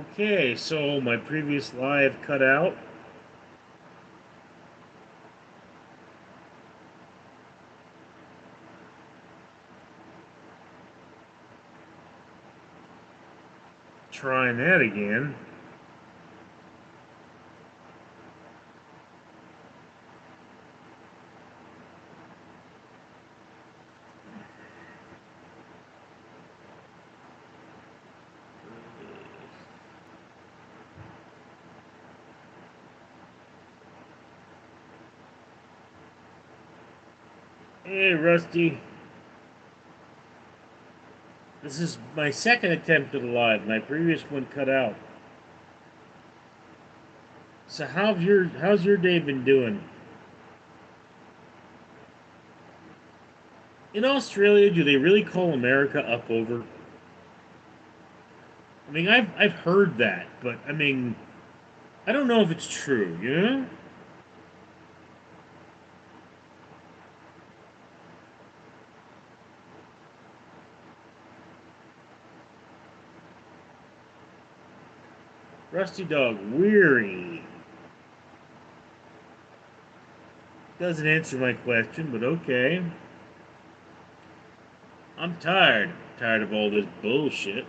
Okay, so my previous live cut out. Trying that again. Hey, Rusty. This is my second attempt at a live. My previous one cut out. So how's your day been doing? In Australia, do they really call America up over? I mean, I've heard that, but I mean, I don't know if it's true. You know? Rusty Dog, weary. Doesn't answer my question, but okay. I'm tired. Tired of all this bullshit.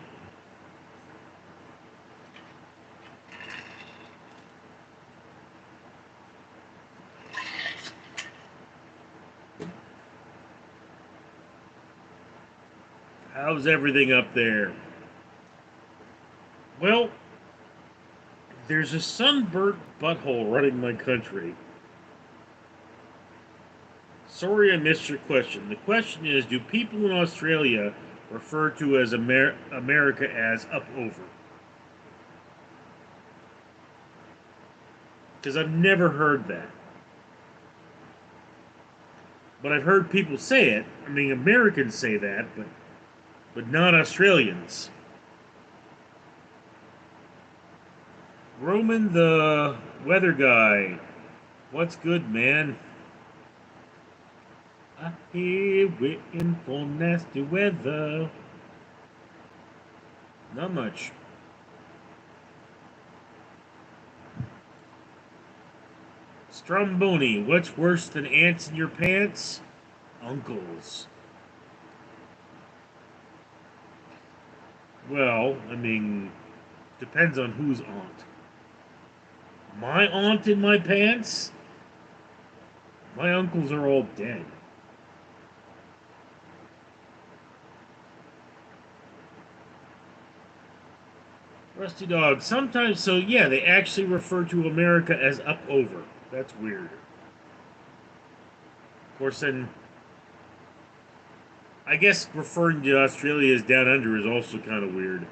How's everything up there? Well, there's a sunburnt butthole running my country. Sorry I missed your question. The question is, do people in Australia refer to as America as up over? Because I've never heard that. But I've heard people say it. I mean, Americans say that, but not Australians. Roman the weather guy. What's good, man? I hear waiting for nasty weather. Not much. Stromboni, what's worse than ants in your pants? Uncles. Well, I mean, depends on whose aunt. My aunt in my pants? My uncles are all dead. Rusty Dog, sometimes, so yeah, they actually refer to America as up over. That's weird. Of course, then, I guess referring to Australia as down under is also kind of weird.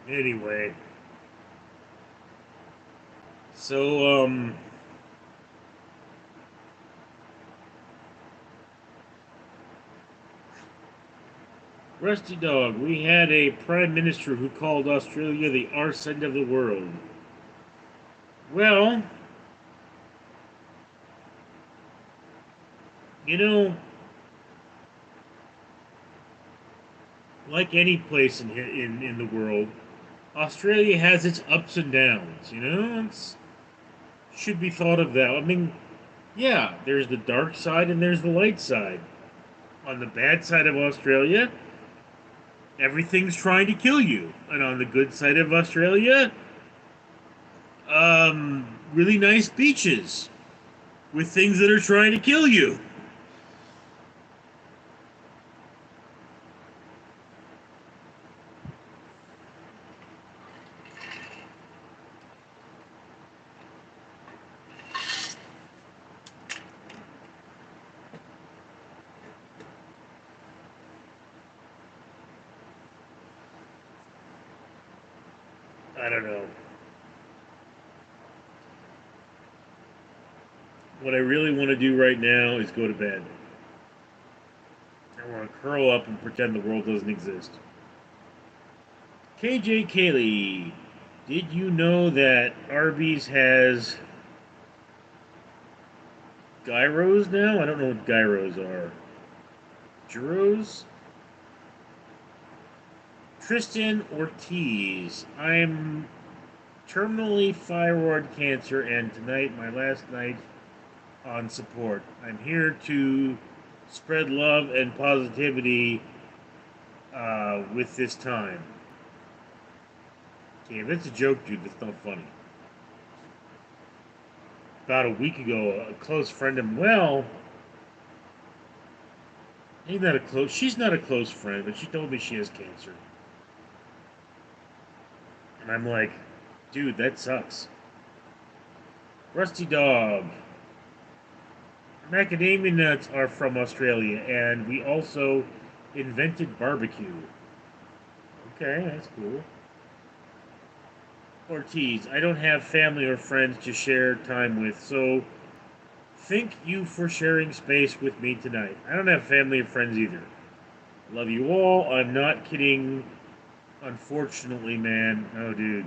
Anyway, so, Rusty Dog, we had a prime minister who called Australia the arse end of the world. Well, you know, like any place in the world, Australia has its ups and downs. You know, it's should be thought of that. I mean, yeah, there's the dark side and there's the light side. On the bad side of Australia, everything's trying to kill you, and on the good side of Australia, really nice beaches with things that are trying to kill you. I don't know. What I really want to do right now is go to bed. I want to curl up and pretend the world doesn't exist. KJ Kaylee, did you know that Arby's has gyros now? I don't know what gyros are. Gyros? Tristan Ortiz, I'm terminally thyroid cancer, and tonight, my last night on support. I'm here to spread love and positivity with this time. Okay, if it's a joke, dude, that's not funny. About a week ago, a close friend of she's not a close friend, but she told me she has cancer. And I'm like, dude, that sucks. Rusty Dog. Macadamia nuts are from Australia, and we also invented barbecue. Okay, that's cool. Ortiz, I don't have family or friends to share time with, so thank you for sharing space with me tonight. I don't have family or friends either. Love you all. I'm not kidding. Unfortunately, man. Oh, dude.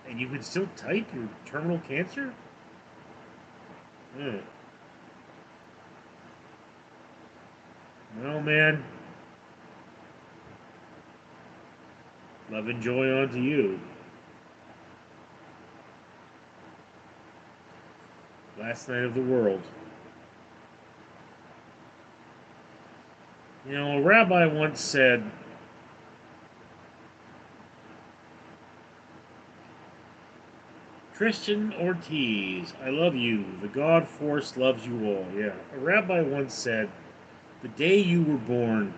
And you can still type your terminal cancer? Ugh. Well, man. Love and joy on to you. Last night of the world. You know, a rabbi once said, Christian Ortiz, I love you. The God force loves you all. Yeah. A rabbi once said, the day you were born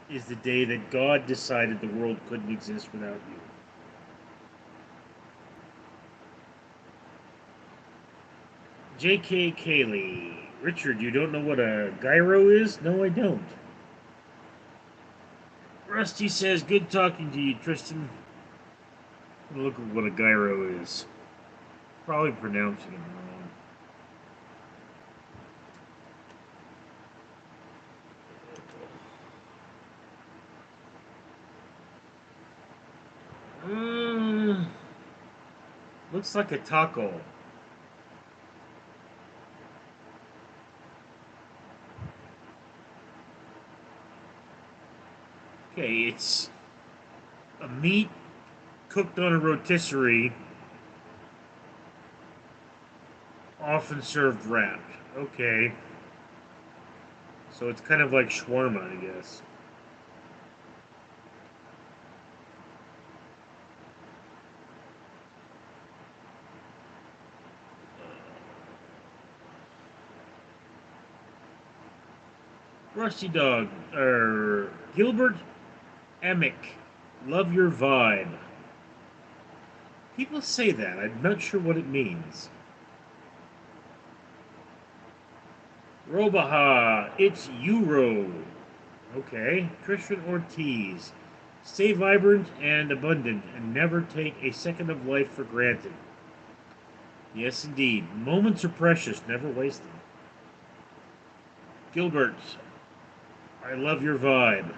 is the day that God decided the world couldn't exist without you. J.K. Kaylee. Richard, you don't know what a gyro is? No, I don't. Rusty says, good talking to you, Tristan. I'm gonna look at what a gyro is. Probably pronouncing it wrong. Looks like a taco. Okay, it's a meat cooked on a rotisserie, often served wrapped. Okay. So it's kind of like shawarma, I guess. Rusty Dog, Gilbert Emick, love your vibe. People say that. I'm not sure what it means. Robaha, it's Euro. Okay. Christian Ortiz, stay vibrant and abundant and never take a second of life for granted. Yes, indeed. Moments are precious, never waste them. Gilbert, I love your vibe.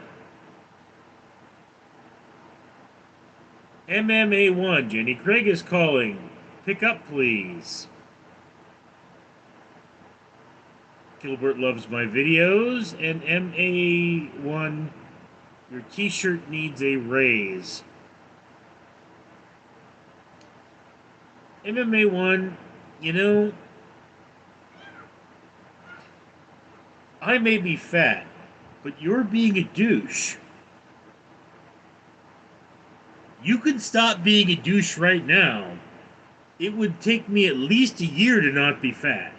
MMA1, Jenny Craig is calling. Pick up, please. Gilbert loves my videos, and MA1, your t-shirt needs a raise. MMA1, you know, I may be fat, but you're being a douche. You can stop being a douche right now. It would take me at least a year to not be fat.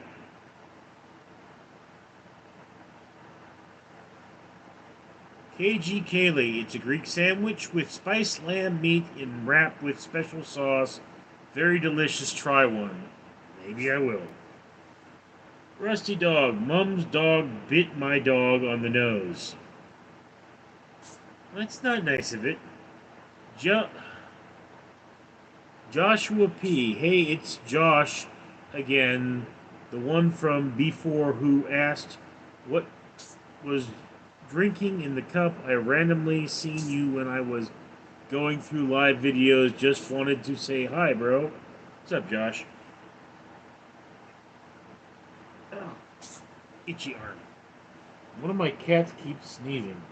KG Kaylee, it's a Greek sandwich with spiced lamb meat and wrapped with special sauce. Very delicious, try one. Maybe I will. Rusty Dog, Mum's dog bit my dog on the nose. That's not nice of it. Joshua P. Hey, it's Josh again, the one from before who asked what was drinking in the cup. I randomly seen you when I was going through live videos. Just wanted to say hi, bro. What's up, Josh? Oh, itchy arm. One of my cats keeps sneezing.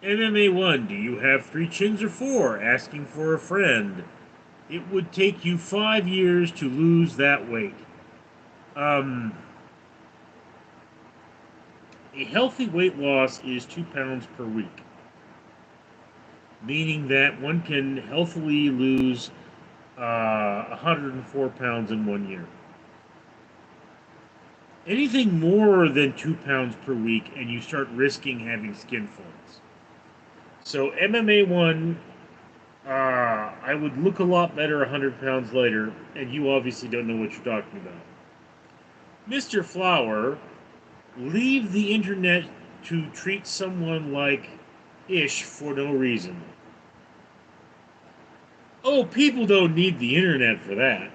MMA1, do you have 3 chins or 4? Asking for a friend. It would take you 5 years to lose that weight. Um, a healthy weight loss is 2 pounds per week, meaning that one can healthily lose 104 pounds in 1 year. Anything more than 2 pounds per week, and you start risking having skin folds. So MMA1, I would look a lot better 100 pounds later, and you obviously don't know what you're talking about. Mr. Flower, leave the internet to treat someone like Ish for no reason. Oh, people don't need the internet for that.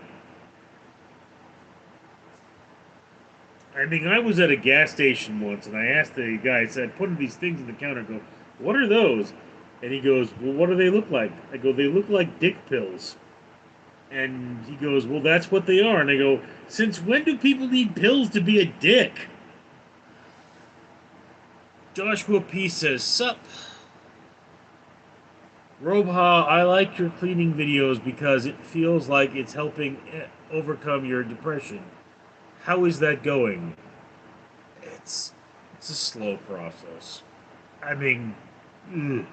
I mean, I was at a gas station once, and I asked the guy, I said, putting these things on the counter, I go, what are those? And he goes, well, what do they look like? I go, they look like dick pills. And he goes, well, that's what they are. And I go, since when do people need pills to be a dick? Joshua P. says, sup? Robha, I like your cleaning videos because it feels like it's helping overcome your depression. How is that going? It's it's a slow process. I mean, ugh,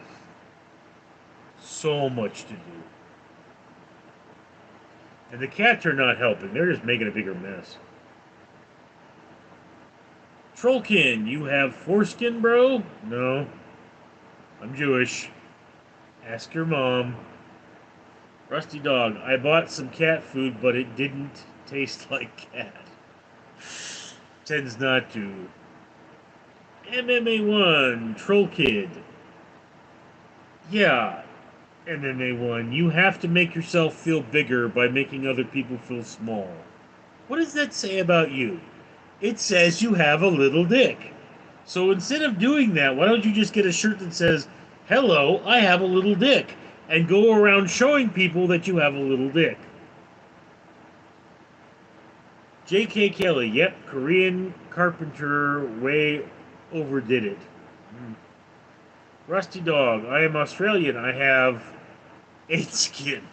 so much to do. And the cats are not helping. They're just making a bigger mess. Trollkin, you have foreskin, bro? No. I'm Jewish. Ask your mom. Rusty Dog, I bought some cat food, but it didn't taste like cat. Tends not to. MMA1, Troll Kid. Yeah, MMA1, you have to make yourself feel bigger by making other people feel small. What does that say about you? It says you have a little dick. So instead of doing that, why don't you just get a shirt that says, hello, I have a little dick, and go around showing people that you have a little dick? J.K. Kelly, yep, Korean carpenter way overdid it. Rusty Dog, I am Australian. I have 8 skin.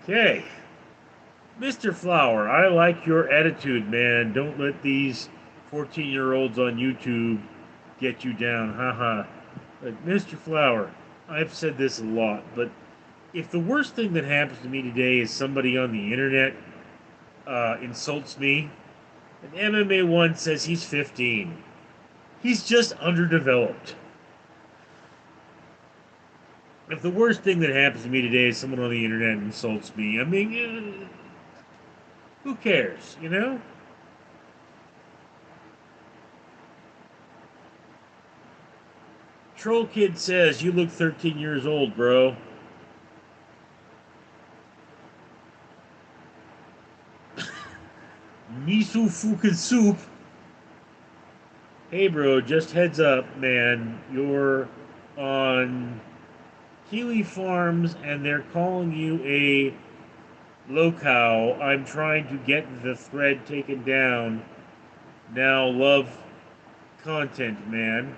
Okay. Mr. Flower, I like your attitude, man. Don't let these 14-year-olds on YouTube get you down. Haha. Like, Mr. Flower, I've said this a lot, but if the worst thing that happens to me today is somebody on the internet insults me, and MMA1 says he's 15, he's just underdeveloped. If the worst thing that happens to me today is someone on the internet insults me, I mean, who cares, you know? Troll Kid says, you look 13 years old, bro. Miso fucking soup. Hey, bro, just heads up, man. You're on Kiwi Farms and they're calling you a locale. I'm trying to get the thread taken down. Now, love content, man.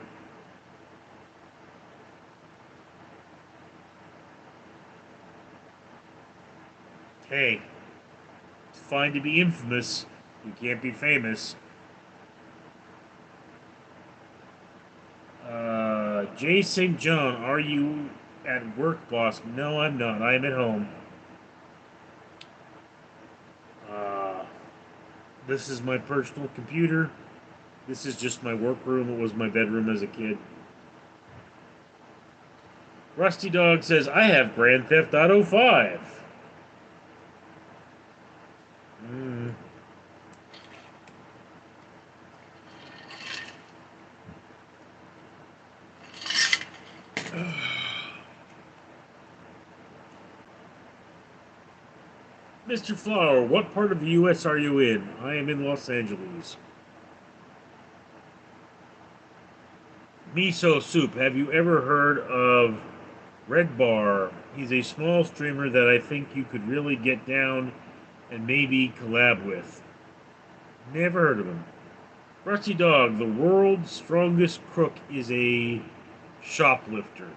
Hey, it's fine to be infamous. You can't be famous. Jay St. John, are you at work, boss? No, I'm not. I am at home. Uh, this is my personal computer. This is just my workroom. It was my bedroom as a kid. Rusty Dog says, I have Grand Theft Auto 5. Mr. Flower, what part of the U.S. are you in? I am in Los Angeles. Miso Soup, have you ever heard of Red Bar? He's a small streamer that I think you could really get down and maybe collab with. Never heard of him. Rusty Dog, the world's strongest crook is a shoplifter.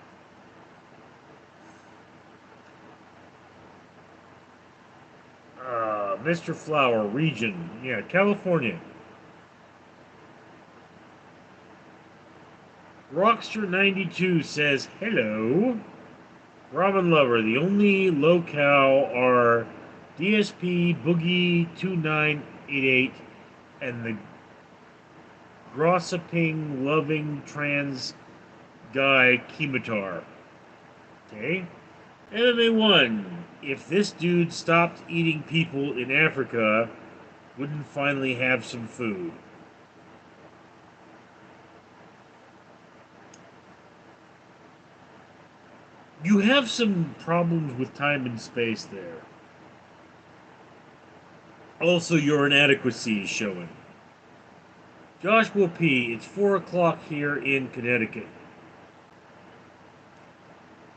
Mr. Flower, region. Yeah, California. Rockster92 says, hello. Ramen Lover, the only locale are DSP Boogie 2988 and the gossiping, loving trans guy Kimitar. Okay? MMA1, if this dude stopped eating people in Africa, wouldn't finally have some food. You have some problems with time and space there. Also, your inadequacy is showing. Joshua P., it's 4 o'clock here in Connecticut.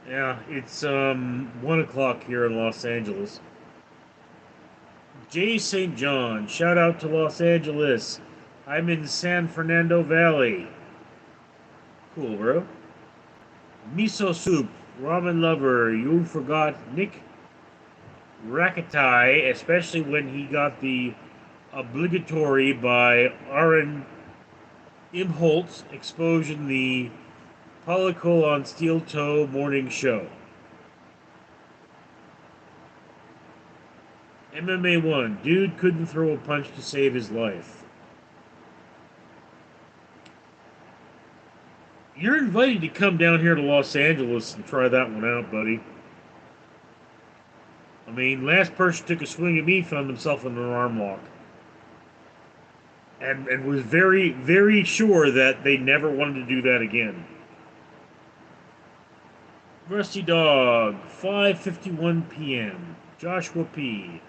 Yeah, it's 1 o'clock here in Los Angeles. J. St. John, shout out to Los Angeles. I'm in San Fernando Valley. Cool, bro. Miso Soup, Ramen Lover, you forgot Nick Rakatai, especially when he got the obligatory by Aaron Imholtz exposing the Polycol on Steel Toe morning show. MMA1, dude couldn't throw a punch to save his life. You're invited to come down here to Los Angeles and try that one out, buddy. I mean, last person took a swing at me found himself in an arm lock. And was very, very sure that they never wanted to do that again. Rusty Dog, 5:51 p.m. Joshua P.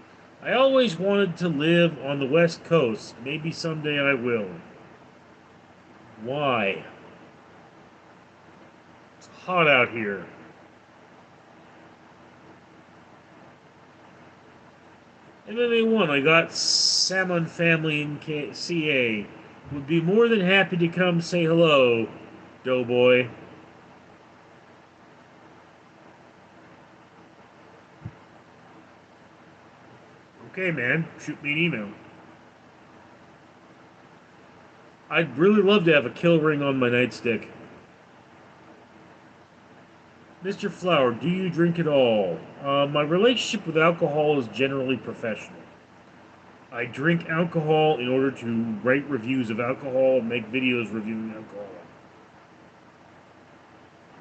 I always wanted to live on the West Coast. Maybe someday I will. Why? It's hot out here. MMA1, I got Salmon Family in CA. Would be more than happy to come say hello, Doughboy. Okay, man, shoot me an email. I'd really love to have a kill ring on my nightstick. Mr. Flower, do you drink at all? My relationship with alcohol is generally professional. I drink alcohol in order to write reviews of alcohol and make videos reviewing alcohol.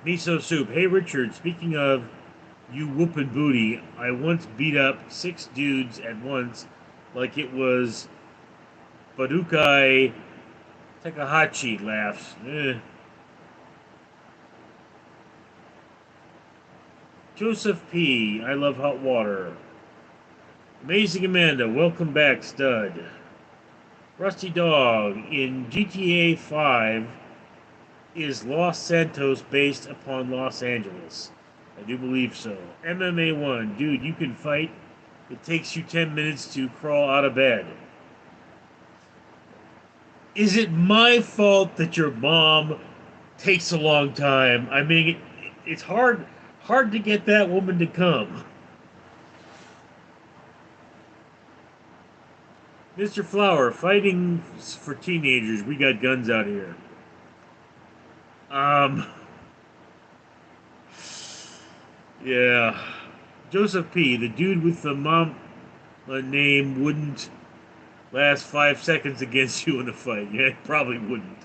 Miso Soup. Hey, Richard, speaking of you whoopin' booty, I once beat up 6 dudes at once like it was Badukai Takahashi laughs. Joseph P. I love hot water. Amazing Amanda, welcome back, stud. Rusty Dog, in GTA 5, is Los Santos based upon Los Angeles? I do believe so. MMA 1, dude, you can fight. It takes you 10 minutes to crawl out of bed. Is it my fault that your mom takes a long time? I mean, it's hard to get that woman to come. Mr. Flower, fighting for teenagers. We got guns out here. Yeah. Joseph P., the dude with the mom name wouldn't last 5 seconds against you in a fight. Yeah, it probably wouldn't.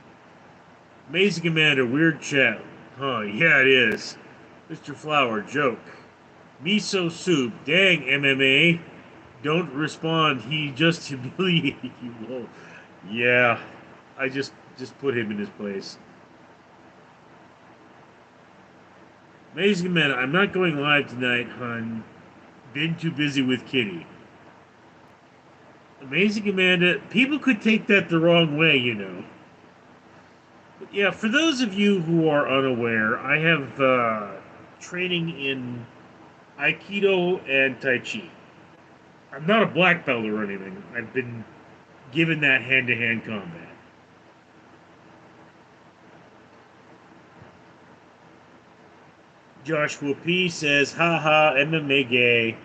Amazing Commander, weird chat. Huh, yeah, it is. Mr. Flower, joke. Miso Soup, dang MMA. Don't respond, he just humiliated you. Whoa. Yeah, I just put him in his place. Amazing man, I'm not going live tonight, hun. Been too busy with Kitty. Amazing Amanda, people could take that the wrong way, you know. But yeah, for those of you who are unaware, I have training in Aikido and Tai Chi. I'm not a black belt or anything. I've been given that hand-to-hand combat. Joshua P says, haha, MMA gay.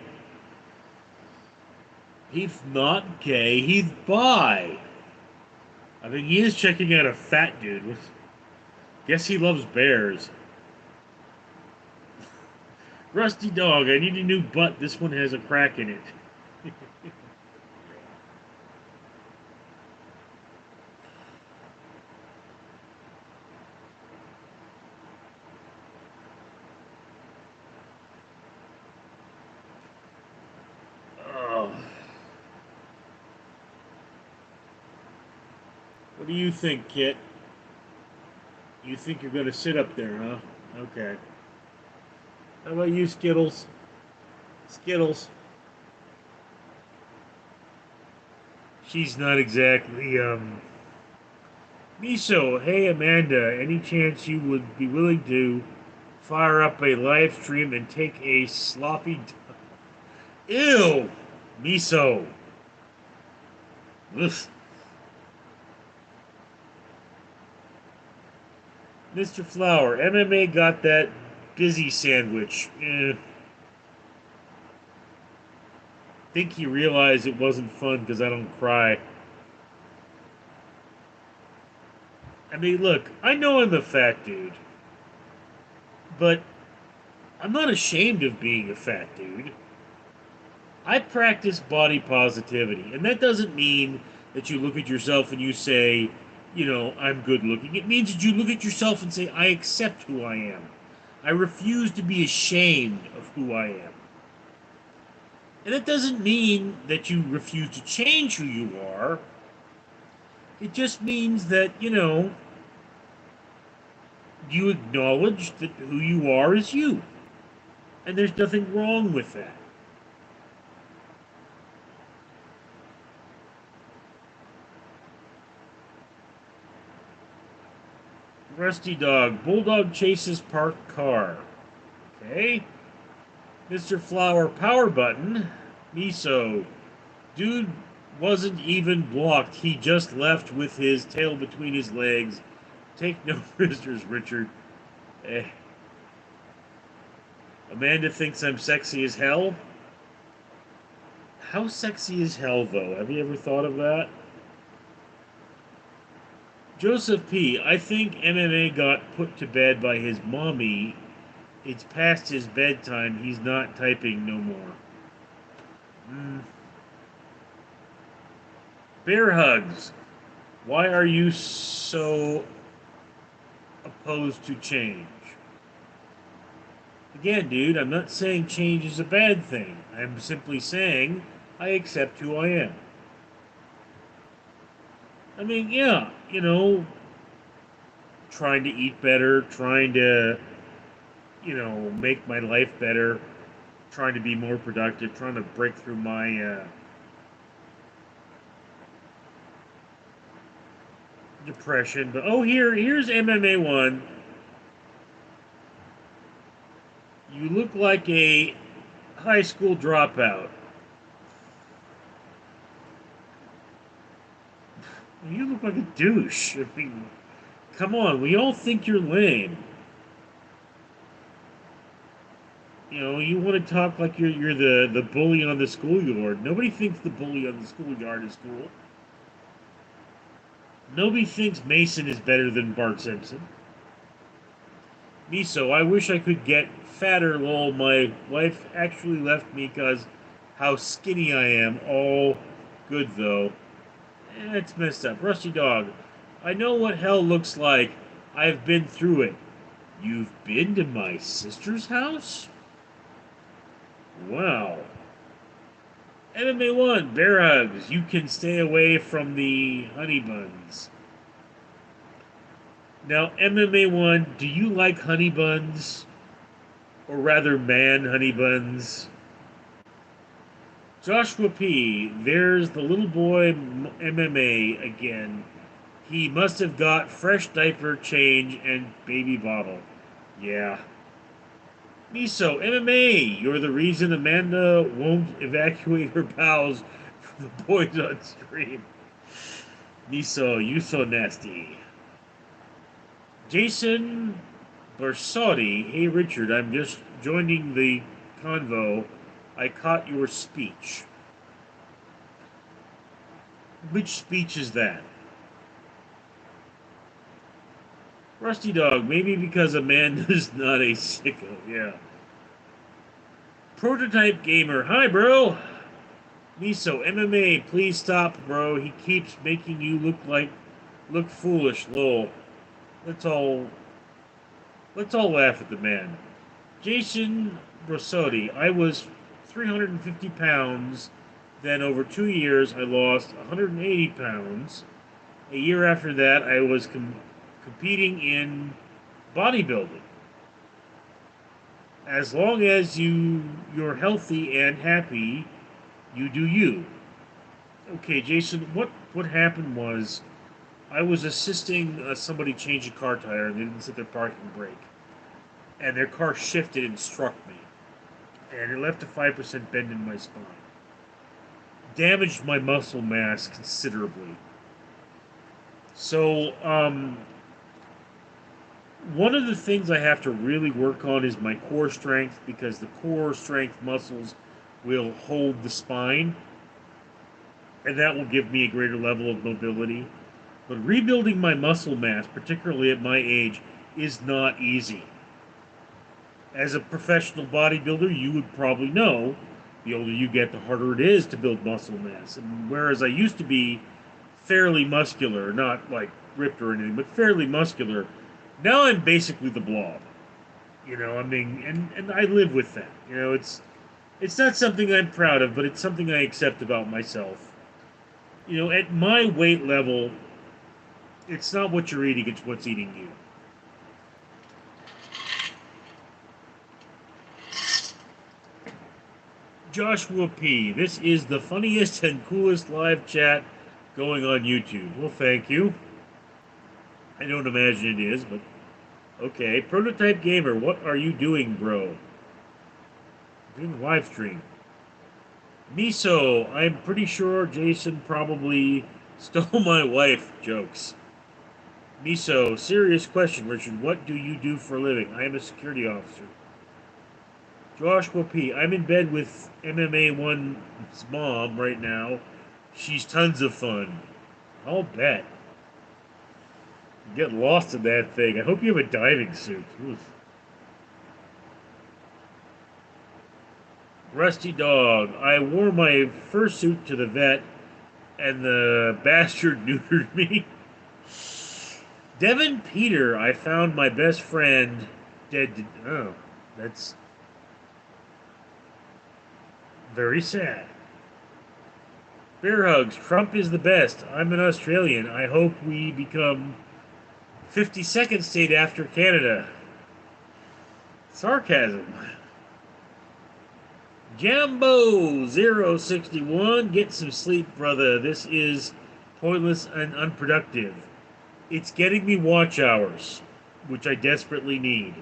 He's not gay, he's bi. I mean, he is checking out a fat dude. Guess he loves bears. Rusty dog, I need a new butt. This one has a crack in it. Oh. What do you think, Kit? You think you're going to sit up there, huh? Okay. How about you, Skittles? Skittles. She's not exactly, Miso, hey, Amanda, any chance you would be willing to fire up a live stream and take a sloppy... Ew! Miso. Ugh. Mr. Flower, MMA got that busy sandwich. Think he realized it wasn't fun because I don't cry. I mean, look, I know I'm a fat dude, but I'm not ashamed of being a fat dude. I practice body positivity, and that doesn't mean that you look at yourself and you say, you know, I'm good looking. It means that you look at yourself and say, I accept who I am. I refuse to be ashamed of who I am. And that doesn't mean that you refuse to change who you are. It just means that, you know, you acknowledge that who you are is you. And there's nothing wrong with that. Rusty dog. Bulldog chases parked car. Okay. Mr. Flower power button. Miso. Dude wasn't even blocked. He just left with his tail between his legs. Take no prisoners, Richard. Eh. Amanda thinks I'm sexy as hell. How sexy is hell, though? Have you ever thought of that? Joseph P. I think MMA got put to bed by his mommy. It's past his bedtime. He's not typing no more. Mm. Bear hugs. Why are you so opposed to change? Again, dude, I'm not saying change is a bad thing. I'm simply saying I accept who I am. I mean, yeah, you know, trying to eat better, trying to, you know, make my life better, trying to be more productive, trying to break through my depression. But oh, here's MMA one. You look like a high school dropout. You look like a douche. I mean, come on, we all think you're lame. You know, you want to talk like you're the bully on the schoolyard. Nobody thinks the bully on the schoolyard is cool. Nobody thinks Mason is better than Bart Simpson. Miso, I wish I could get fatter, lol. My wife actually left me because how skinny I am. All good, though. It's messed up. Rusty Dog, I know what hell looks like. I've been through it. You've been to my sister's house? Wow. MMA 1, bear hugs. You can stay away from the honey buns. Now, MMA 1, do you like honey buns? Or rather, man, honey buns. Joshua P. There's the little boy MMA again. He must have got fresh diaper change and baby bottle. Yeah. Miso, MMA, you're the reason Amanda won't evacuate her pals from the boys on stream. Miso, you so nasty. Jason Barsotti, hey Richard, I'm just joining the convo. I caught your speech. Which speech is that? Rusty Dog, maybe because Amanda's not a sicko, yeah. Prototype Gamer, hi bro! Miso, MMA, please stop, bro. He keeps making you look foolish, lol. Let's all laugh at the man. Jason Brossotti, I was 350 pounds, then over 2 years I lost 180 pounds. A year after that I was competing in bodybuilding. As long as you're healthy and happy, you do you. Okay, Jason, what happened was I was assisting somebody change a car tire and they didn't set their parking brake. And their car shifted and struck me. And it left a 5% bend in my spine. Damaged my muscle mass considerably. So, one of the things I have to really work on is my core strength because the core strength muscles will hold the spine. And that will give me a greater level of mobility. But rebuilding my muscle mass, particularly at my age, is not easy. As a professional bodybuilder, you would probably know the older you get, the harder it is to build muscle mass. And whereas I used to be fairly muscular, not like ripped or anything, but fairly muscular, now I'm basically the blob. I mean, and I live with that. It's not something I'm proud of, but it's something I accept about myself. At my weight level, it's not what you're eating, it's what's eating you. Joshua P. This is the funniest and coolest live chat going on YouTube. Well, thank you. I don't imagine it is, but okay. Prototype Gamer, what are you doing, bro? Doing a live stream. Miso, I'm pretty sure Jason probably stole my wife. Jokes. Miso, serious question, Richard. What do you do for a living? I am a security officer. Joshua P. I'm in bed with MMA1's mom right now. She's tons of fun. I'll bet. Get lost in that thing. I hope you have a diving suit. Oof. Rusty Dog. I wore my fursuit to the vet, and the bastard neutered me. Devin Peter. I found my best friend dead. Oh, that's very sad. Bear hugs. Trump is the best. I'm an Australian. I hope we become 52nd state after Canada. Sarcasm. Jambo061. Get some sleep, brother. This is pointless and unproductive. It's getting me watch hours, which I desperately need.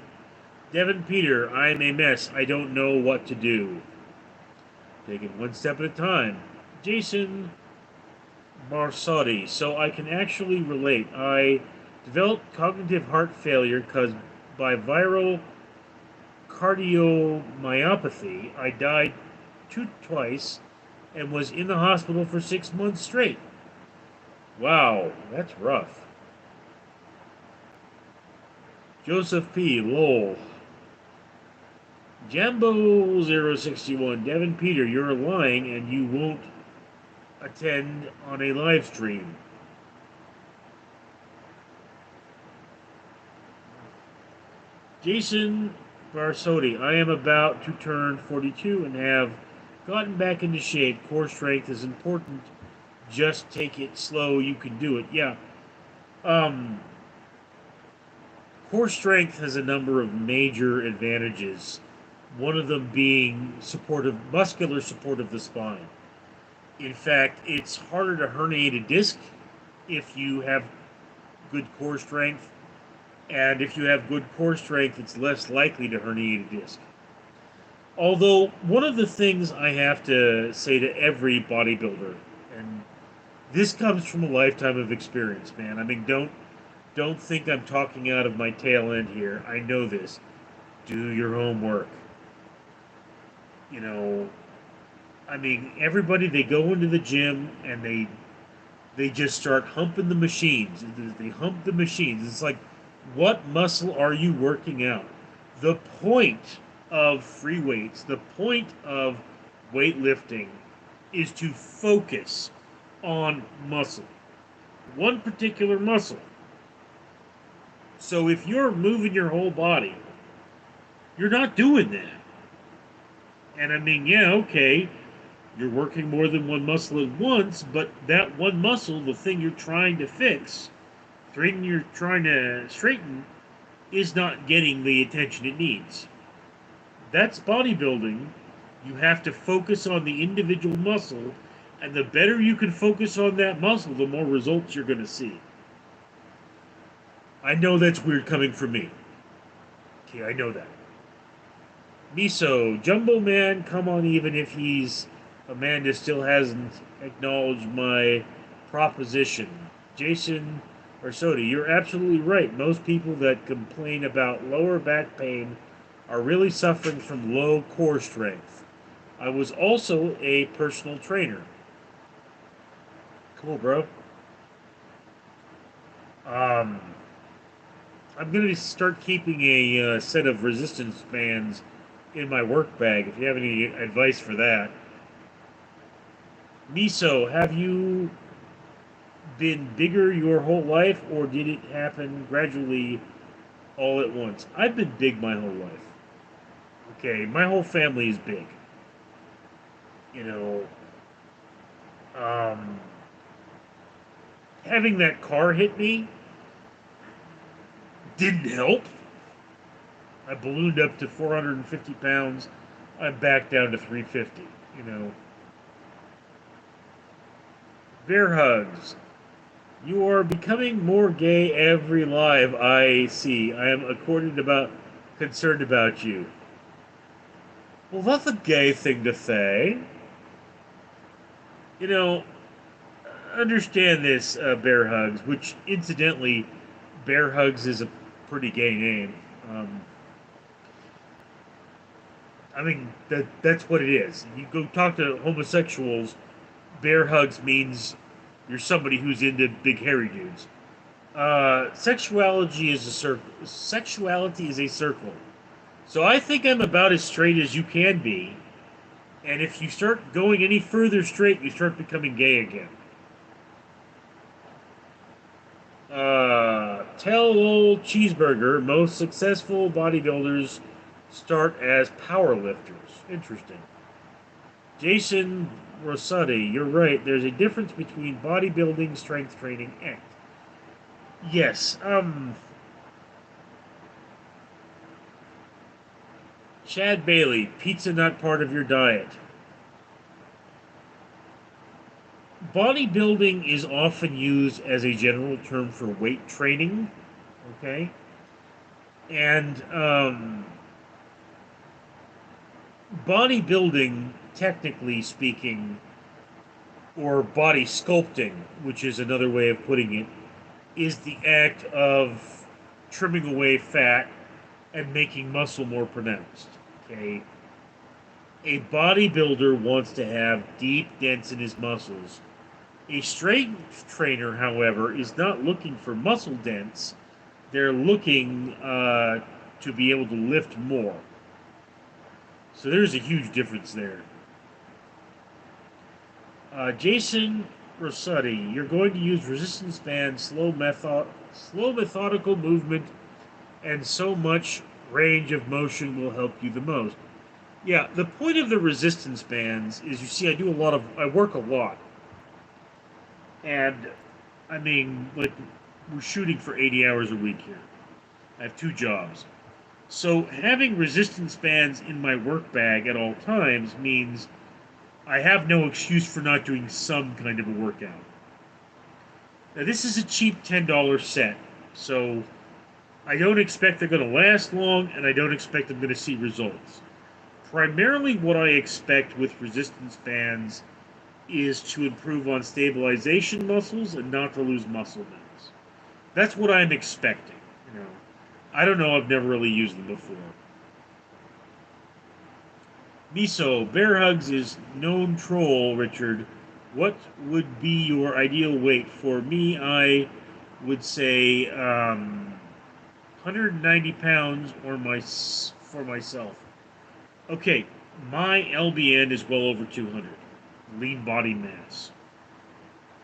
Devin Peter. I'm a mess. I don't know what to do. Take it one step at a time. Jason Barsotti. So I can actually relate. I developed cognitive heart failure caused by viral cardiomyopathy. I died twice and was in the hospital for 6 months straight. Wow, that's rough. Joseph P. Lowell. Jambo061. Devin Peter, you're lying and you won't attend on a live stream. Jason Barsotti, I am about to turn 42 and have gotten back into shape. Core strength is important. Just take it slow. You can do it. Yeah. Core strength has a number of major advantages one of them being muscular support of the spine. In fact, it's harder to herniate a disc if you have good core strength, and if you have good core strength, it's less likely to herniate a disc. Although, one of the things I have to say to every bodybuilder, and this comes from a lifetime of experience, man. I mean, don't think I'm talking out of my tail end here. I know this. Do your homework. You know, I mean, everybody, they go into the gym and they just start humping the machines. They hump the machines. It's like, what muscle are you working out? The point of free weights, the point of weightlifting is to focus on muscle, one particular muscle. So if you're moving your whole body, you're not doing that. And I mean, yeah, okay, you're working more than one muscle at once, but that one muscle, the thing you're trying to fix, the thing you're trying to straighten, is not getting the attention it needs. That's bodybuilding. You have to focus on the individual muscle, and the better you can focus on that muscle, the more results you're going to see. I know that's weird coming from me. Okay, I know that. Miso, Jumbo Man, come on, even if he's Amanda still hasn't acknowledged my proposition. Jason or Sodi, you're absolutely right. Most people that complain about lower back pain are really suffering from low core strength. I was also a personal trainer. Cool, bro. Um, I'm gonna start keeping a set of resistance bands in my work bag. If you have any advice for that, Miso, have you been bigger your whole life, or did it happen gradually all at once? I've been big my whole life. Okay, my whole family is big. You know, um, having that car hit me didn't help. I ballooned up to 450 pounds. I'm back down to 350. You know, bear hugs. You are becoming more gay every live I see. I am concerned about you. Well, that's a gay thing to say. You know, understand this, Bear Hugs, which incidentally, Bear Hugs is a pretty gay name. I mean, that's what it is. You go talk to homosexuals, Bear Hugs means you're somebody who's into big hairy dudes. Sexuality is a circle. Sexuality is a circle. So I think I'm about as straight as you can be. And if you start going any further straight, you start becoming gay again. Tell old cheeseburger. Most successful bodybuilders start as power lifters. Interesting. Jason Rosati, you're right. There's a difference between bodybuilding, strength training, and yes. Chad Bailey, pizza not part of your diet. Bodybuilding is often used as a general term for weight training. Okay, and bodybuilding, technically speaking, or body sculpting, which is another way of putting it, is the act of trimming away fat and making muscle more pronounced. Okay, a bodybuilder wants to have deep dents in his muscles. A strength trainer, however, is not looking for muscle dents. They're looking to be able to lift more. So there's a huge difference there. Jason Rossetti, you're going to use resistance bands, slow methodical movement, and so much range of motion will help you the most. Yeah, the point of the resistance bands is, you see, I work a lot. And, I mean, like, we're shooting for 80 hours a week here. I have two jobs. So having resistance bands in my work bag at all times means I have no excuse for not doing some kind of a workout. Now, this is a cheap $10 set, so I don't expect they're going to last long, and I don't expect I'm going to see results. Primarily, what I expect with resistance bands is to improve on stabilization muscles and not to lose muscle mass. That's what I'm expecting. You know, I don't know. I've never really used them before. Miso, Bear Hugs is known troll, Richard. What would be your ideal weight? For me, I would say 190 pounds or for myself. Okay, my LBN is well over 200, lean body mass.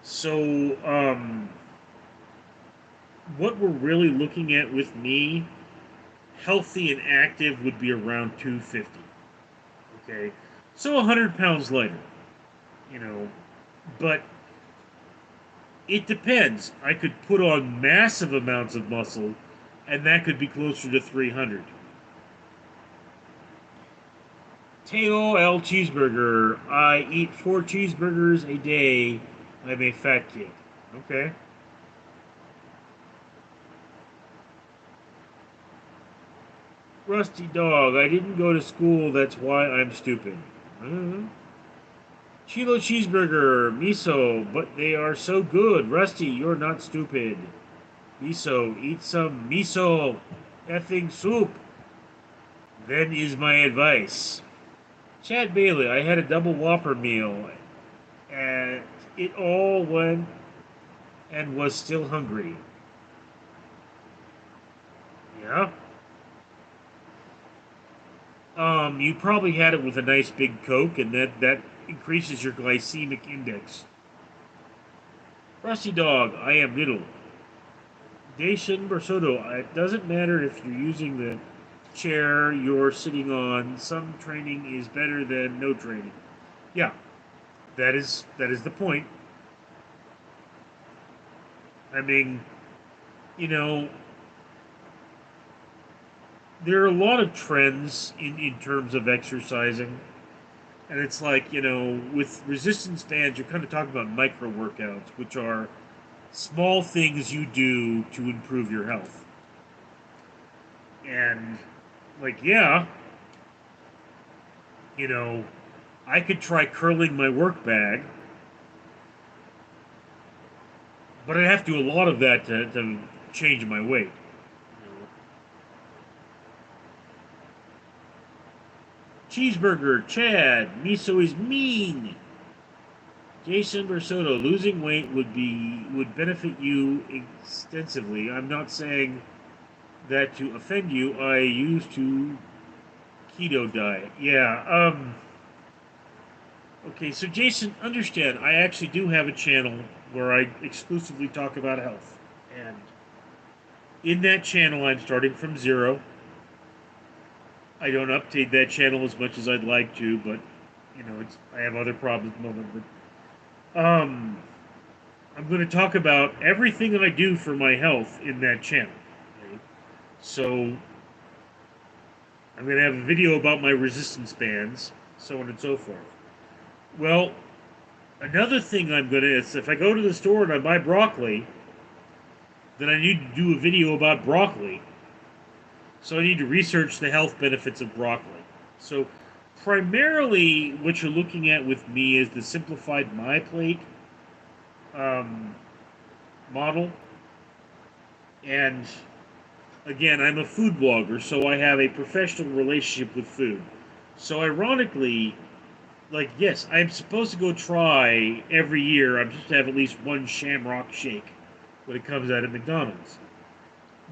So, what we're really looking at with me, healthy and active, would be around 250. Okay, so 100 pounds lighter, you know, but it depends. I could put on massive amounts of muscle, and that could be closer to 300. Teo L. Cheeseburger. I eat 4 cheeseburgers a day. I'm a fat kid. Okay. Rusty Dog. I didn't go to school. That's why I'm stupid. Chilo Cheeseburger. Miso. But they are so good. Rusty, you're not stupid. Miso. Eat some miso effing soup. Then is my advice. Chad Bailey. I had a double Whopper meal. And it all went and was still hungry. Yeah. You probably had it with a nice big Coke, and that increases your glycemic index. Rusty Dog, I am little. Dacian Bersoto, it doesn't matter if you're using the chair you're sitting on. Some training is better than no training. Yeah, that is the point. I mean, you know, there are a lot of trends in terms of exercising. And it's like, with resistance bands, you're kind of talking about micro workouts, which are small things you do to improve your health. And, like, yeah, you know, I could try curling my work bag, but I'd have to do a lot of that to change my weight. Cheeseburger, Chad, miso is mean. Jason Bersoto, losing weight would benefit you extensively. I'm not saying that to offend you. I used to keto diet. Yeah. Okay, so Jason, understand, I actually do have a channel where I exclusively talk about health, and in that channel, I'm starting from zero. I don't update that channel as much as I'd like to, but I have other problems at the moment. But I'm going to talk about everything I do for my health in that channel. Okay? So I'm going to have a video about my resistance bands, so on and so forth. Well, another thing I'm going to is if I go to the store and I buy broccoli, then I need to do a video about broccoli. So I need to research the health benefits of broccoli. So primarily what you're looking at with me is the simplified MyPlate model. And again, I'm a food blogger, so I have a professional relationship with food. So ironically, like, yes, I'm supposed to go try every year. I'm supposed to have at least one Shamrock Shake when it comes out of McDonald's.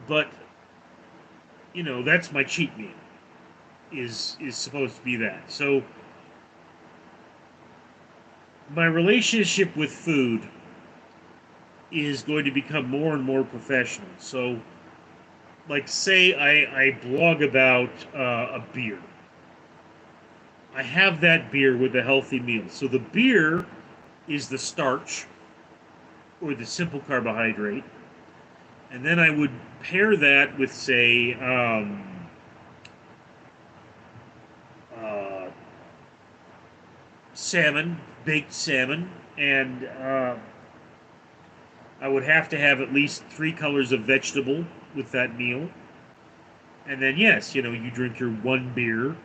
But that's my cheat meal. Is supposed to be that. So my relationship with food is going to become more and more professional. So, like, say I blog about a beer. I have that beer with a healthy meal. So the beer is the starch or the simple carbohydrate. And then I would pair that with, say, salmon, baked salmon, and I would have to have at least 3 colors of vegetable with that meal. And then yes, you drink your one beer,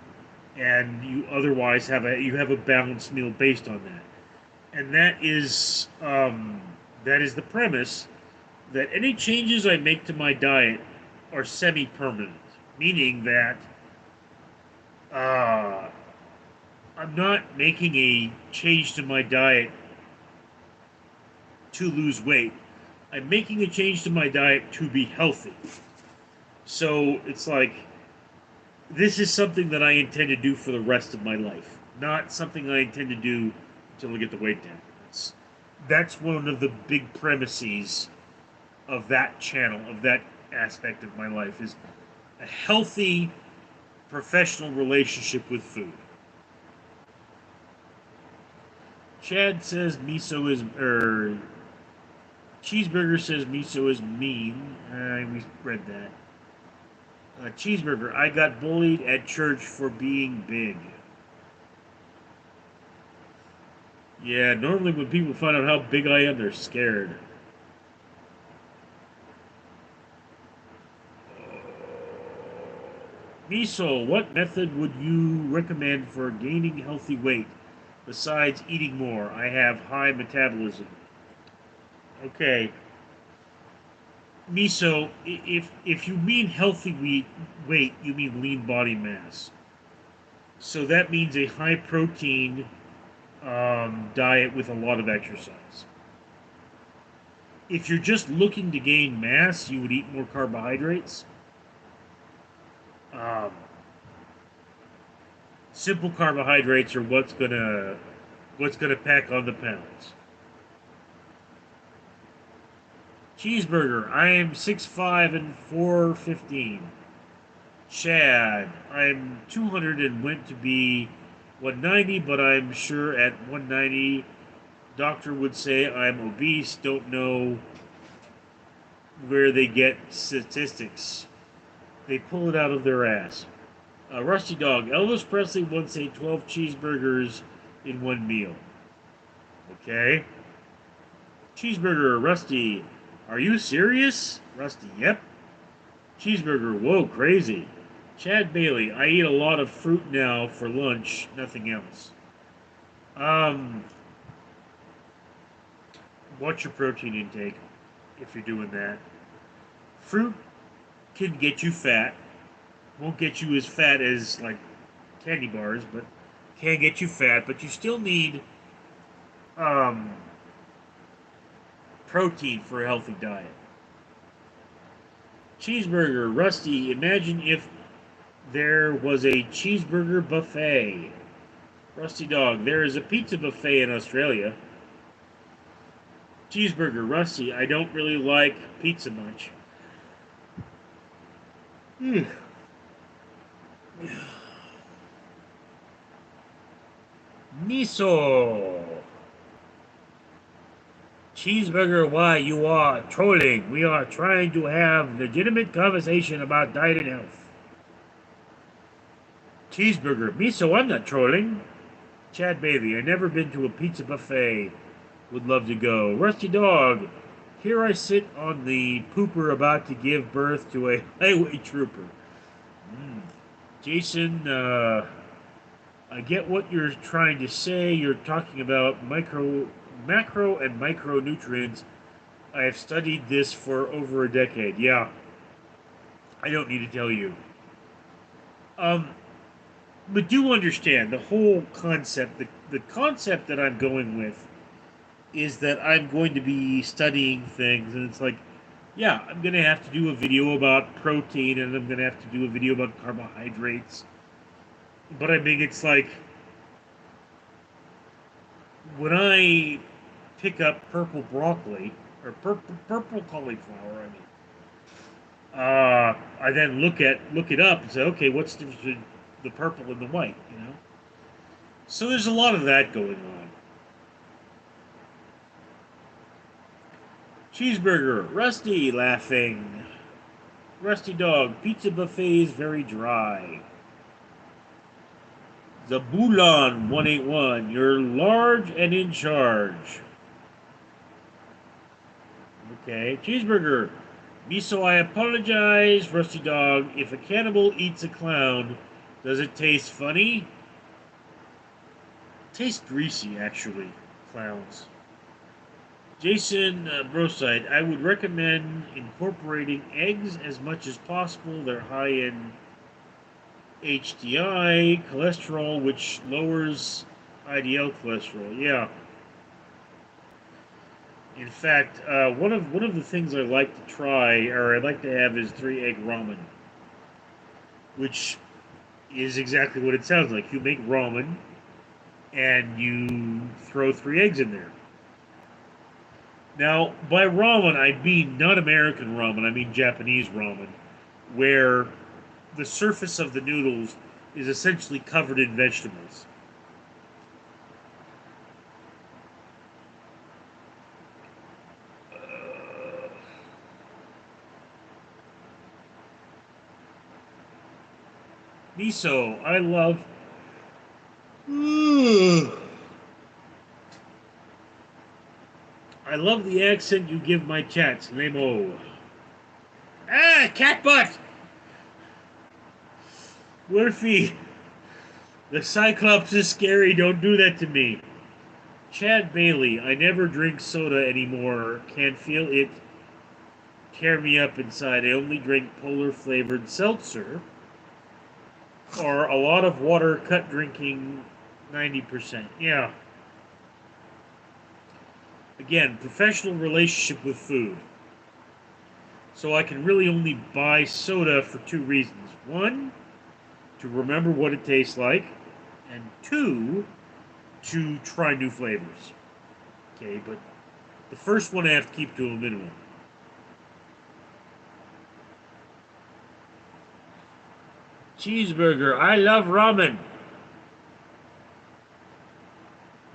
and you otherwise have a balanced meal based on that. And that is the premise that any changes I make to my diet are semi-permanent, meaning that uh, I'm not making a change to my diet to lose weight. I'm making a change to my diet to be healthy. So it's like this is something that I intend to do for the rest of my life, not something I intend to do until I get the weight down. That's one of the big premises of that channel, of that aspect of my life, is a healthy professional relationship with food. Chad says miso is, Cheeseburger says miso is mean. We read that. Cheeseburger, I got bullied at church for being big. Yeah, normally when people find out how big I am, they're scared. Miso, what method would you recommend for gaining healthy weight besides eating more? I have high metabolism. Okay, Miso, if you mean weight, you mean lean body mass. So that means a high protein diet with a lot of exercise. If you're just looking to gain mass, you would eat more carbohydrates. Um, Simple carbohydrates are what's gonna pack on the pounds. Cheeseburger, I am 6'5" and 415. Chad, I'm 200 and went to be 190, but I'm sure at 190, doctor would say I'm obese. Don't know where they get statistics. They pull it out of their ass. Rusty Dog, Elvis Presley once ate 12 cheeseburgers in one meal. Okay. Cheeseburger, Rusty, are you serious? Rusty, yep. Cheeseburger, whoa, crazy. Chad Bailey, I eat a lot of fruit now for lunch, nothing else. Um, what's your protein intake if you're doing that? Fruit can get you fat. Won't get you as fat as like candy bars, but can get you fat. But you still need um, protein for a healthy diet. Cheeseburger, Rusty, imagine if there was a cheeseburger buffet. Rusty Dog, there is a pizza buffet in Australia. Cheeseburger, Rusty, I don't really like pizza much. Miso. Cheeseburger, why you are trolling? We are trying to have legitimate conversation about diet and health. Cheeseburger, Miso, I'm not trolling. Chad Bailey, I never been to a pizza buffet. Would love to go. Rusty Dog, here I sit on the pooper about to give birth to a highway trooper. Jason, I get what you're trying to say. You're talking about macro and micronutrients. I have studied this for over a decade. Yeah, I don't need to tell you. Um, but do understand the whole concept. The concept that I'm going with is that I'm going to be studying things, and it's like, yeah, I'm going to have to do a video about protein, and I'm going to have to do a video about carbohydrates. But I mean, it's like when I pick up purple broccoli or purple cauliflower, I then look it up and say, okay, what's the difference between the purple and the white? So there's a lot of that going on. Cheeseburger, Rusty laughing. Rusty Dog, pizza buffet is very dry. Zabulon 181, you're large and in charge. Okay, cheeseburger. Miso, I apologize, Rusty Dog. If a cannibal eats a clown, does it taste funny? It tastes greasy, actually. Clowns. Jason Broside, I would recommend incorporating eggs as much as possible. They're high in HDI, cholesterol, which lowers IDL cholesterol. Yeah. In fact, one of the things I like to try, or I'd like to have, is 3-egg ramen, which is exactly what it sounds like. You make ramen and you throw 3 eggs in there. Now, by ramen, I mean not American ramen, I mean Japanese ramen, where the surface of the noodles is essentially covered in vegetables. Miso, I love. I love the accent you give my chats, Nemo. Ah, cat butt! Murphy, the Cyclops is scary. Don't do that to me. Chad Bailey, I never drink soda anymore. Can't feel it tear me up inside. I only drink polar flavored seltzer or a lot of water, cut drinking 90%. Yeah. Again, professional relationship with food. So I can really only buy soda for 2 reasons. One, to remember what it tastes like, and two, to try new flavors. Okay, but the first one I have to keep to a minimum. Cheeseburger, I love ramen.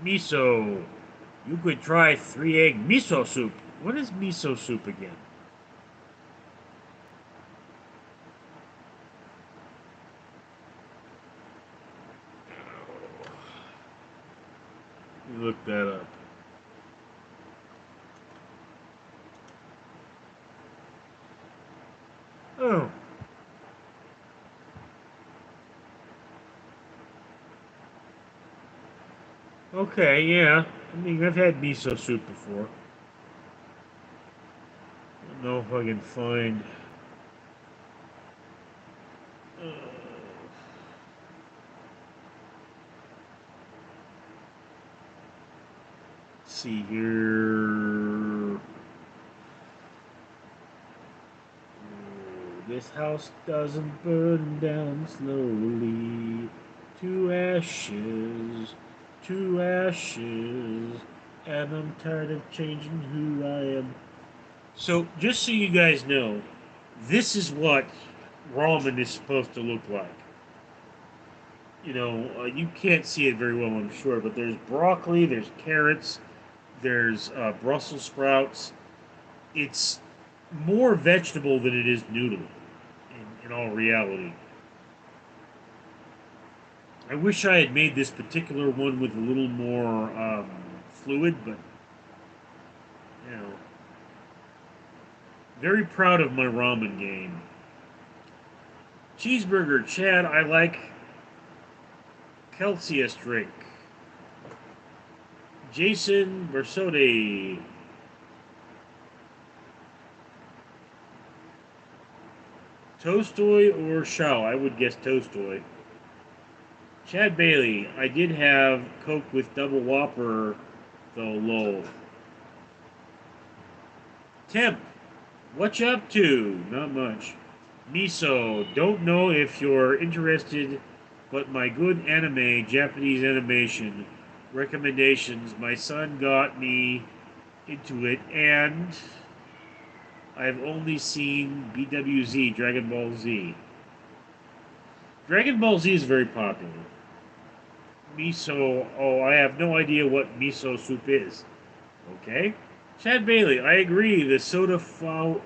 Miso, you could try 3-egg miso soup. What is miso soup again? Let me look that up. Oh. Okay, yeah. I mean, I've had miso soup before. I don't know if I can find. Uh, let's see here. This house doesn't burn down slowly. To ashes, to ashes. And I'm tired of changing who I am. So, just so you guys know, this is what ramen is supposed to look like. You can't see it very well, I'm sure, but there's broccoli, there's carrots, there's Brussels sprouts. It's more vegetable than it is noodle, in all reality. I wish I had made this particular one with a little more fluid, but, you know, very proud of my ramen game. Cheeseburger, Chad, I like Celsius drink. Jason Bersode. Tolstoy or Shaw? I would guess Tolstoy. Chad Bailey. I did have Coke with double Whopper, though, lol. Temp. What you up to? Not much. Miso. Don't know if you're interested, but my good anime, Japanese animation recommendations. My son got me into it, and I've only seen BWZ, Dragon Ball Z. Dragon Ball Z is very popular. Miso, oh, I have no idea what miso soup is. Okay. Chad Bailey, I agree. The soda flowers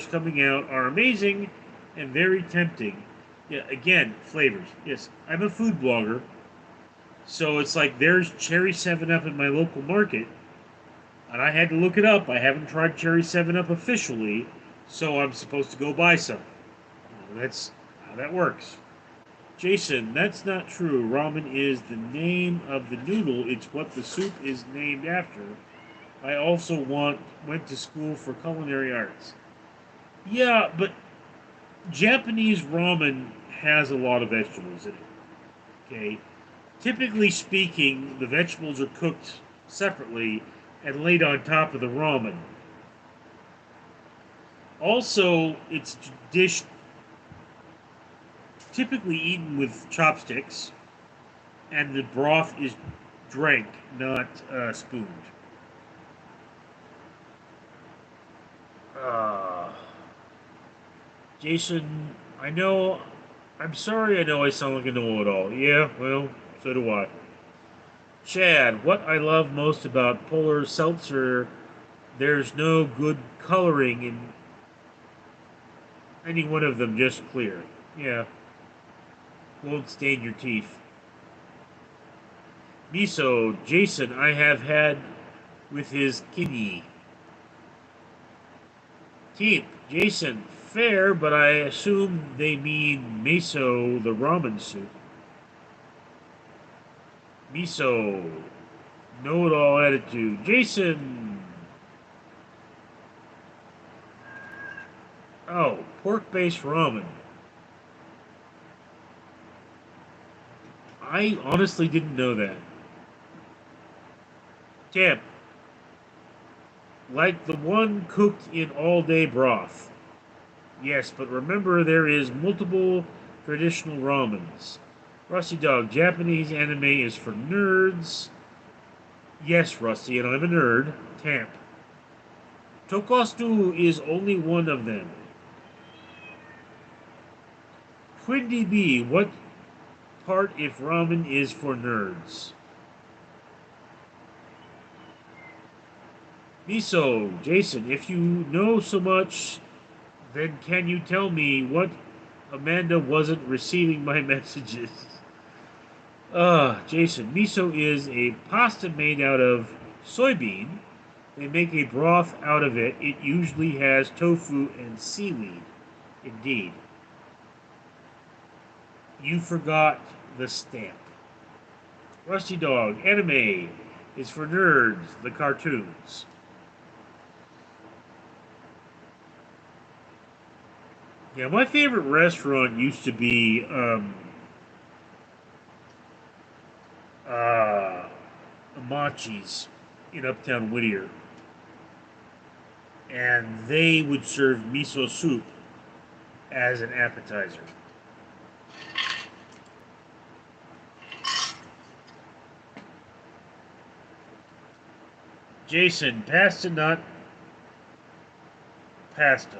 coming out are amazing and very tempting. Yeah, again, flavors. Yes, I'm a food blogger, so it's like there's cherry 7 Up in my local market, and I had to look it up. I haven't tried cherry 7 Up officially, so I'm supposed to go buy some. That's how that works. Jason, that's not true. Ramen is the name of the noodle. It's what the soup is named after. I also went to school for culinary arts. Yeah, but Japanese ramen has a lot of vegetables in it. Okay, typically speaking, the vegetables are cooked separately and laid on top of the ramen. Also, it's a dish typically eaten with chopsticks, and the broth is drank, not spooned. Uh, Jason, I know. I'm sorry. I know I sound like a know-it-all. Yeah, well, so do I. Chad, what I love most about Polar Seltzer, there's no good coloring in any one of them, just clear. Yeah, won't stain your teeth. Miso, Jason, I have had with his kidney. Teeth, Jason, fair, but I assume they mean miso, the ramen soup. Miso, know-it-all attitude. Jason, oh, pork-based ramen. I honestly didn't know that. Tip, like the one cooked in all-day broth. Yes, but remember there is multiple traditional ramens. Rusty Dog, Japanese anime is for nerds. Yes, Rusty, and I'm a nerd. Tamp. Tokastu is only one of them. Quindy B, what part if ramen is for nerds? Miso, Jason, if you know so much, then can you tell me what Amanda wasn't receiving my messages? Jason, miso is a pasta made out of soybean. They make a broth out of it. It usually has tofu and seaweed. Indeed. You forgot the stamp. Rusty Dog, anime is for nerds, the cartoons. Yeah, my favorite restaurant used to be uh, Amachi's in Uptown Whittier, and they would serve miso soup as an appetizer. Jason, pasta, not pasta.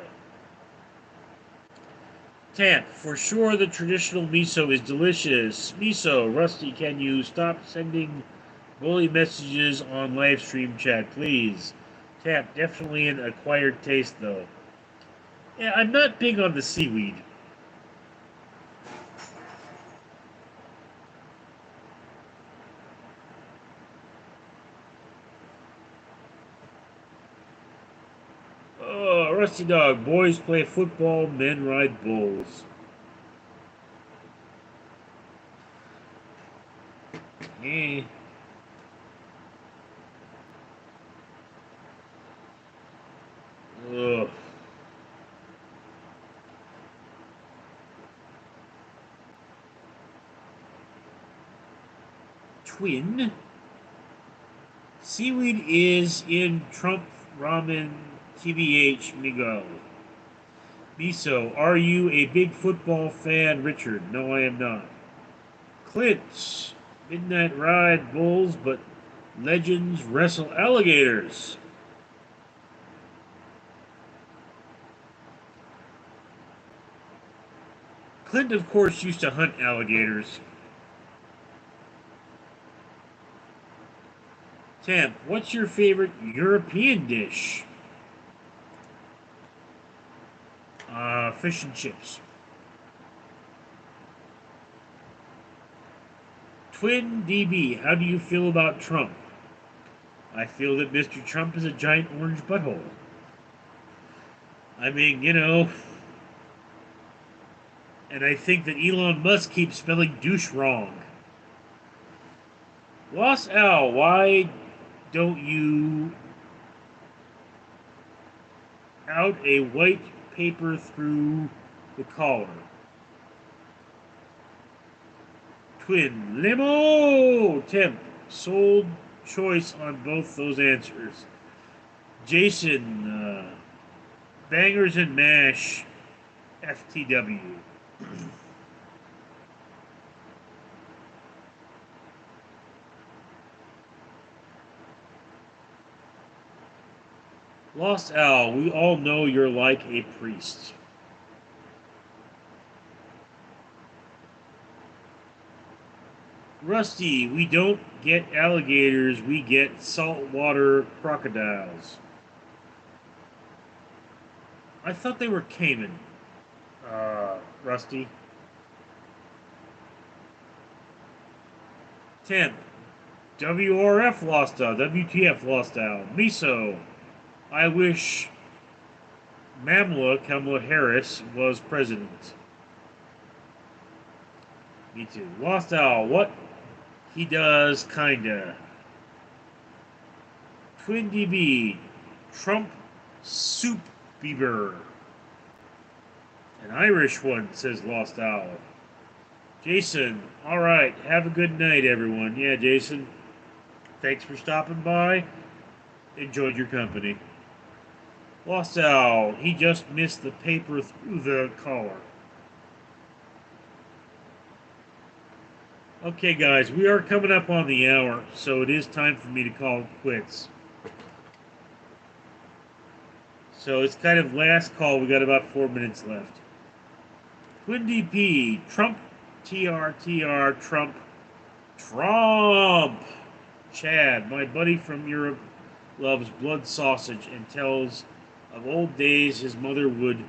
Tamp, for sure the traditional miso is delicious. Miso, Rusty, can you stop sending bully messages on live stream chat, please? Tamp, definitely an acquired taste though. Yeah, I'm not big on the seaweed. Oh, Rusty Dog, boys play football, men ride bulls. Eh. Ugh. Twin. Seaweed is in Trump ramen TBH Miguel. Miso, are you a big football fan, Richard? No, I am not. Clint, Midnight Ride Bulls, but legends wrestle alligators. Clint, of course, used to hunt alligators. Temp, what's your favorite European dish? Fish and chips. Twin DB, how do you feel about Trump? I feel that Mr. Trump is a giant orange butthole. I mean, and I think that Elon Musk keeps spelling douche wrong. Lost Al, why don't you out a white paper through the collar? Twin limo temp sold choice on both those answers. Jason, bangers and mash, FTW. Lost Al, we all know you're like a priest. Rusty, we don't get alligators, we get saltwater crocodiles. I thought they were Cayman. Rusty. Temp. WRF lost out. WTF lost out. Miso. I wish Kamala Harris was president. Me too. Lost out. What he does, kinda. Twin DB. Trump Soup Bieber. An Irish one, says Lost Owl. Jason, alright, have a good night, everyone. Yeah, Jason, thanks for stopping by. Enjoyed your company. Lost Owl, he just missed the paper through the collar. Okay, guys, we are coming up on the hour, so it is time for me to call it quits. So it's kind of last call. We got about 4 minutes left. Twin DP, Trump, TRTR, Trump. Chad, my buddy from Europe, loves blood sausage and tells of old days his mother would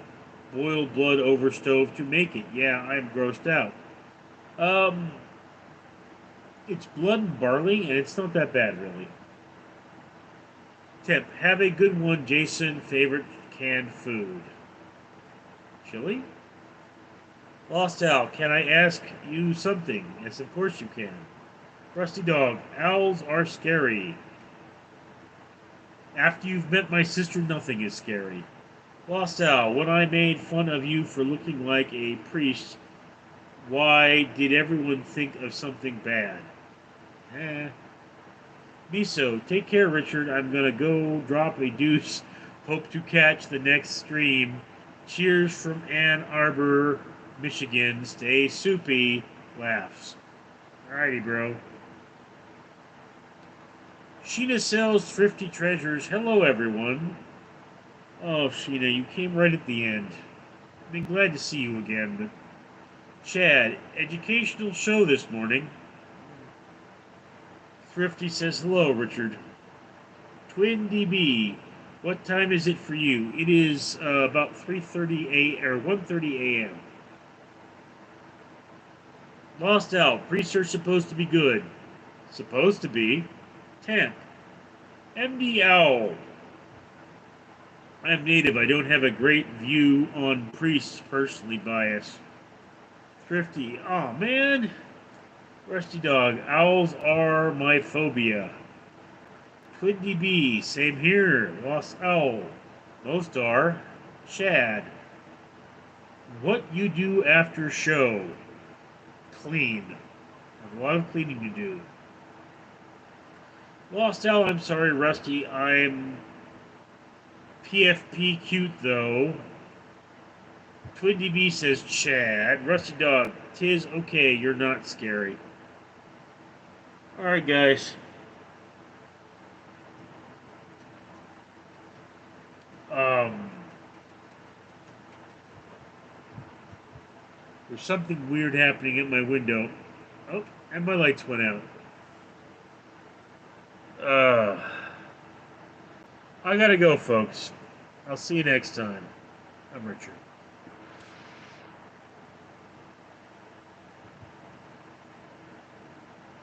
boil blood over stove to make it. Yeah, I'm grossed out. It's blood and barley, and it's not that bad, really. Tip, have a good one, Jason. Favorite canned food? Chili? Lost Al, can I ask you something? Yes, of course you can. Rusty Dog, owls are scary. After you've met my sister, nothing is scary. Lost Al, when I made fun of you for looking like a priest, why did everyone think of something bad? Miso, take care, Richard. I'm gonna go drop a deuce. Hope to catch the next stream. Cheers from Ann Arbor, Michigan. Stay soupy. Laughs. Alrighty, bro. Sheena sells thrifty treasures. Hello, everyone. Oh, Sheena, you came right at the end. I've been glad to see you again, but... Chad, educational show this morning. Thrifty says hello, Richard. Twin DB, what time is it for you? It is about 3:30 a or 1:30 a.m. Lost Out. Priests are supposed to be good. Supposed to be. 10. MD Owl. I'm native. I don't have a great view on priests personally biased. Thrifty. Oh man. Rusty Dog, owls are my phobia. Twin DB, same here. Lost Owl. Most are. Chad. What you do after show? Clean. I have a lot of cleaning to do. Lost Owl, I'm sorry, Rusty. I'm PFP cute, though. Twin DB says Chad. Rusty Dog, tis okay, you're not scary. Alright, guys. There's something weird happening at my window. Oh, and my lights went out. I gotta go, folks. I'll see you next time. I'm Richard.